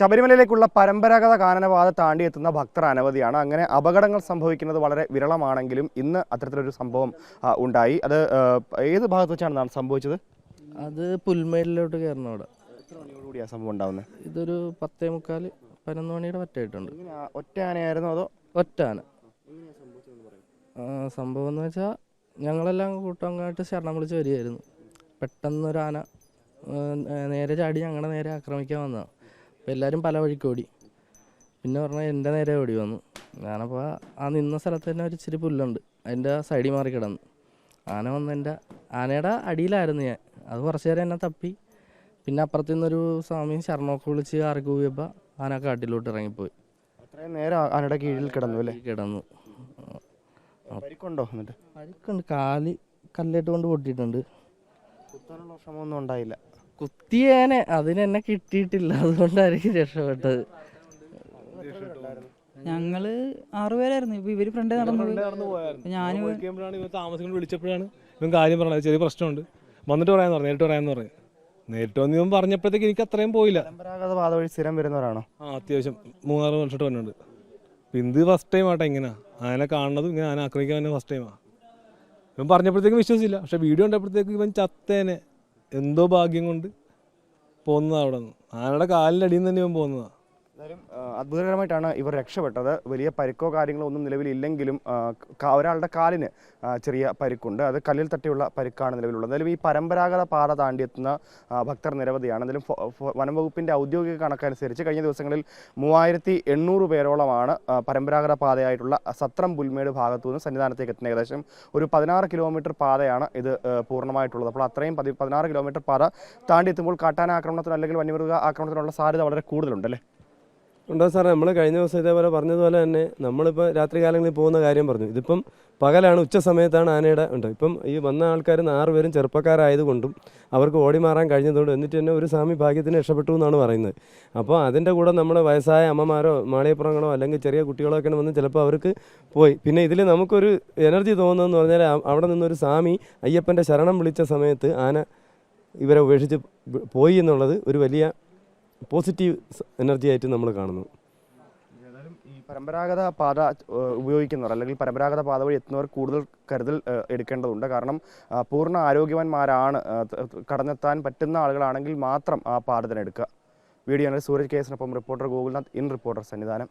ശബരിമലയിലേക്കുള്ള പരമ്പരാഗത കാനനപാത താണ്ടിയെത്തുന്ന ഭക്തർ അനവധിയാണ്. അങ്ങനെ അപകടങ്ങൾ സംഭവിക്കുന്നത് വളരെ വിരളമാണെങ്കിലും ഇന്ന് അത്തരത്തിലൊരു സംഭവം ഉണ്ടായി. അത് ഏത് ഭാഗത്ത് വെച്ചാണ് സംഭവിച്ചത്? അത് പുൽമേലിലോട്ട് കയറണം. അവിടെ എത്ര മണിയോടുകൂടിയാണ് സംഭവം ഉണ്ടാകുന്നത്? ഇതൊരു 10:45 11 മണിയുടെ പറ്റായിട്ടുണ്ട്. ഒറ്റ ആനയായിരുന്നോ അതോ? ഒറ്റ ആന. സംഭവം എന്ന് വെച്ചാൽ ഞങ്ങളെല്ലാം കൂട്ടങ്ങായിട്ട് ശരണം വിളിച്ച് വരികയായിരുന്നു. പെട്ടെന്നൊരു ആന നേരെ ചാടി ഞങ്ങളുടെ നേരെ ആക്രമിക്കാൻ വന്നതാണ്. അപ്പോൾ എല്ലാവരും പല വഴിക്ക് ഓടി. പിന്നെ പറഞ്ഞാൽ എൻ്റെ നേരെ ഓടി വന്നു. ഞാനപ്പോൾ ആ നിന്ന സ്ഥലത്ത് തന്നെ ഒരു ഇച്ചിരി പുല്ലുണ്ട്, അതിൻ്റെ സൈഡിൽ മാറി കിടന്നു. ആന വന്ന് ആനയുടെ അടിയിലായിരുന്നു ഞാൻ. അത് കുറച്ച് നേരം എന്നെ തപ്പി. പിന്നെ അപ്പുറത്തു നിന്നൊരു സ്വാമി ശരണമൊക്കെ വിളിച്ച് ആറി കൂവിയപ്പോൾ ആന കാട്ടിലോട്ട് ഇറങ്ങിപ്പോയി. അത്രയും നേരം ആനയുടെ കീഴിൽ കിടന്നു അല്ലേ? കിടന്നു. പരിക്കുണ്ടോ? എന്നിട്ട് പരിക്കുണ്ട്, കാല് കല്ലിട്ട് കൊണ്ട് പൊട്ടിയിട്ടുണ്ട്. കുത്താനുള്ള ശ്രമമൊന്നും ഉണ്ടായില്ല? കുത്തിയേനെ, അതിനെന്നെ കിട്ടിയിട്ടില്ല, അതുകൊണ്ടായിരിക്കും രക്ഷപ്പെട്ടത്. ഞങ്ങള് 6 പേരായിരുന്നു. ഇപ്പൊ ഇവര് ഫ്രണ്ട് നടന്നു താമസിക്കൊണ്ട് വിളിച്ചപ്പോഴാണ് ഇവൻ കാര്യം പറഞ്ഞത്. ചെറിയ പ്രശ്നമുണ്ട്, വന്നിട്ട് പറയാന്ന് പറഞ്ഞു. നേരിട്ട് പറയാന്ന് പറഞ്ഞു. നേരിട്ട് വന്ന് ഇവൻ പറഞ്ഞപ്പോഴത്തേക്ക് എനിക്ക് അത്രയും പോയില്ല. പരമ്പരാഗത പാത വഴി സ്ഥിരം വരുന്നവരാണോ? അത്യാവശ്യം 3-6 വർഷമായിട്ട് വന്നിട്ടുണ്ട്. ഇത് ഫസ്റ്റ് ടൈം ആട്ടെ ഇങ്ങനെ ആനെ കാണുന്നതും ഇങ്ങനെ ആന ആക്രമിക്കാൻ തന്നെ ഫസ്റ്റ് ടൈമാണ്. ഇവൻ പറഞ്ഞപ്പോഴത്തേക്കും വിശ്വസിച്ചില്ല. പക്ഷെ വീഡിയോ കണ്ടപ്പോഴത്തേക്ക് ഇവൻ ചത്തേനെ, എന്തോ ഭാഗ്യം കൊണ്ട് പോകുന്നതാണ്. അവിടെ നിന്ന് ആനയുടെ കാലിൻ്റെ അടിയിൽ നിന്ന് തന്നെ ഇവൻ പോകുന്നതാണ്. എന്തായാലും അത്ഭുതകരമായിട്ടാണ് ഇവർ രക്ഷപ്പെട്ടത്. വലിയ പരിക്കോ കാര്യങ്ങളോ ഒന്നും നിലവിലില്ലെങ്കിലും ഒരാളുടെ കാലിന് ചെറിയ പരിക്കുണ്ട്. അത് കല്ലിൽ തട്ടിയുള്ള പരിക്കാണ് നിലവിലുള്ളത്. എന്തായാലും ഈ പരമ്പരാഗത പാത താണ്ടിയെത്തുന്ന ഭക്തർ നിരവധിയാണ്. എന്തായാലും വനം വകുപ്പിൻ്റെ ഔദ്യോഗിക കണക്കനുസരിച്ച് കഴിഞ്ഞ ദിവസങ്ങളിൽ 3800 പേരോളമാണ് പരമ്പരാഗത പാതയായിട്ടുള്ള സത്രം പുൽമേട് ഭാഗത്തു നിന്ന് സന്നിധാനത്തേക്ക് എത്തുന്നത്. ഏകദേശം ഒരു 16 കിലോമീറ്റർ പാതയാണ് ഇത് പൂർണ്ണമായിട്ടുള്ളത്. അപ്പോൾ അത്രയും 16 കിലോമീറ്റർ പാത താണ്ടിയെത്തുമ്പോൾ കാട്ടാന ആക്രമണത്തിന് അല്ലെങ്കിൽ വന്യമൃഗ ആക്രമണത്തിനുള്ള സാധ്യത വളരെ കൂടുതലുണ്ടല്ലേ? ഉണ്ടോ സാറേ? നമ്മൾ കഴിഞ്ഞ ദിവസം ഇതേപോലെ പറഞ്ഞതുപോലെ തന്നെ നമ്മളിപ്പോൾ രാത്രി കാലങ്ങളിൽ പോകുന്ന കാര്യം പറഞ്ഞു. ഇതിപ്പം പകലാണ്, ഉച്ച സമയത്താണ് ആനയുടെ ഉണ്ട്. ഇപ്പം ഈ വന്ന ആൾക്കാർ 6 പേരും ചെറുപ്പക്കാരായതുകൊണ്ടും അവർക്ക് ഓടി മാറാൻ കഴിഞ്ഞതുകൊണ്ടും എന്നിട്ട് തന്നെ ഒരു സ്വാമി ഭാഗ്യത്തിന് രക്ഷപ്പെട്ടു എന്നാണ് പറയുന്നത്. അപ്പോൾ അതിൻ്റെ കൂടെ നമ്മുടെ വയസ്സായ അമ്മമാരോ മാളിയപ്പുറങ്ങളോ അല്ലെങ്കിൽ ചെറിയ കുട്ടികളോ ഒക്കെ വന്ന് ചിലപ്പോൾ അവർക്ക് പോയി. പിന്നെ ഇതിൽ നമുക്കൊരു എനർജി തോന്നുന്നതെന്ന് പറഞ്ഞാൽ അവിടെ നിന്നൊരു സ്വാമി അയ്യപ്പൻ്റെ ശരണം വിളിച്ച സമയത്ത് ആന ഇവരെ ഉപേക്ഷിച്ച് പോയി എന്നുള്ളത് ഒരു വലിയ പോസിറ്റീവ് എനർജി ആയിട്ട് നമ്മൾ കാണുന്നു. ഏതായാലും ഈ പരമ്പരാഗത പാത ഉപയോഗിക്കുന്നവർ അല്ലെങ്കിൽ പരമ്പരാഗത പാത വഴി എത്തുന്നവർ കൂടുതൽ കരുതൽ എടുക്കേണ്ടതുണ്ട്. കാരണം പൂർണ്ണ ആരോഗ്യവാന്മാരാണ്, കടന്നെത്താൻ പറ്റുന്ന ആളുകളാണെങ്കിൽ മാത്രം ആ പാത തന്നെ എടുക്കുക. വീഡിയോ സൂരജ് കേസിനൊപ്പം reporter Gokulnath, in reporter Sannidhanam.